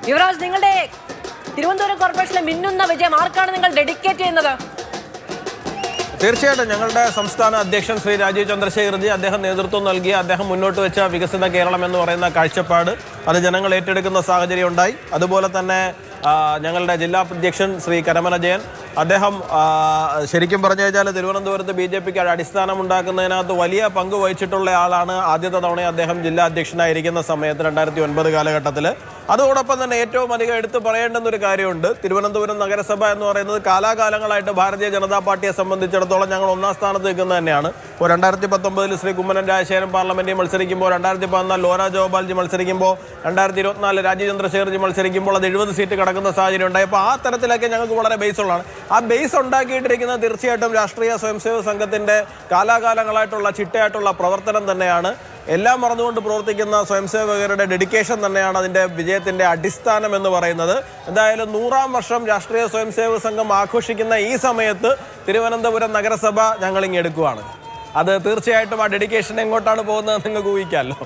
യുവരാജ്, നിങ്ങളുടെ തിരുവനന്തപുരം കോർപ്പറേഷനിലെ മിന്നുന്ന വിജയം ആർക്കാണ് നിങ്ങൾ ഡെഡിക്കേറ്റ് ചെയ്യുന്നത്? തീർച്ചയായിട്ടും ഞങ്ങളുടെ സംസ്ഥാന അധ്യക്ഷൻ ശ്രീ രാജീവ് ചന്ദ്രശേഖർജി, അദ്ദേഹം നേതൃത്വം നൽകിയ, അദ്ദേഹം മുന്നോട്ട് വെച്ച വികസിത കേരളം എന്ന് പറയുന്ന കാഴ്ചപ്പാട് അത് ജനങ്ങൾ ഏറ്റെടുക്കുന്ന സാഹചര്യം ഉണ്ടായി. അതുപോലെ തന്നെ ഞങ്ങളുടെ ജില്ലാ അധ്യക്ഷൻ ശ്രീ കരമന ജയൻ, അദ്ദേഹം ശരിക്കും പറഞ്ഞു കഴിഞ്ഞാൽ തിരുവനന്തപുരത്ത് BJPക്ക് അടിസ്ഥാനം ഉണ്ടാക്കുന്നതിനകത്ത് വലിയ പങ്ക് വഹിച്ചിട്ടുള്ള ആളാണ്. ആദ്യത്തെ തവണ അദ്ദേഹം ജില്ലാ അധ്യക്ഷനായിരിക്കുന്ന സമയത്ത് 2009 കാലഘട്ടത്തിൽ. അതോടൊപ്പം തന്നെ ഏറ്റവും അധികം എടുത്തു പറയേണ്ടുന്ന ഒരു കാര്യമുണ്ട്. തിരുവനന്തപുരം നഗരസഭ എന്ന് പറയുന്നത് കാലാകാലങ്ങളായിട്ട് ഭാരതീയ ജനതാ പാർട്ടിയെ സംബന്ധിച്ചിടത്തോളം ഞങ്ങൾ ഒന്നാം സ്ഥാനത്ത് നിൽക്കുന്നത് തന്നെയാണ്. ഇപ്പോൾ 2019 ശ്രീ കുമ്മനം രാജശേഖരൻ പാർലമെന്റിൽ മത്സരിക്കുമ്പോൾ, 2014 ലോര ജോബാൽജി മത്സരിക്കുമ്പോൾ, 2024 രാജീവ് ചന്ദ്രശേഖർജി മത്സരിക്കുമ്പോൾ അത് 70 സീറ്റ് കിടക്കുന്ന സാഹചര്യം ഉണ്ടായി. അപ്പോൾ ആ തരത്തിലൊക്കെ ഞങ്ങൾക്ക് വളരെ ബേസ് ഉള്ളതാണ്. ആ ബേസ് ഉണ്ടാക്കിയിട്ടിരിക്കുന്നത് തീർച്ചയായിട്ടും രാഷ്ട്രീയ സ്വയംസേവക സംഘത്തിൻ്റെ കാലാകാലങ്ങളായിട്ടുള്ള ചിട്ടയായിട്ടുള്ള പ്രവർത്തനം തന്നെയാണ്. എല്ലാം മറന്നുകൊണ്ട് പ്രവർത്തിക്കുന്ന സ്വയംസേവകരുടെ ഡെഡിക്കേഷൻ തന്നെയാണ് അതിൻ്റെ വിജയത്തിൻ്റെ അടിസ്ഥാനം എന്ന് പറയുന്നത്. എന്തായാലും 100ാം വർഷം രാഷ്ട്രീയ സ്വയംസേവക സംഘം ആഘോഷിക്കുന്ന ഈ സമയത്ത് തിരുവനന്തപുരം നഗരസഭ ഞങ്ങളിങ്ങ് എടുക്കുകയാണ്. അത് തീർച്ചയായിട്ടും ആ ഡെഡിക്കേഷൻ എങ്ങോട്ടാണ് പോകുന്നത് നിങ്ങൾക്ക് ഊഹിക്കാമല്ലോ.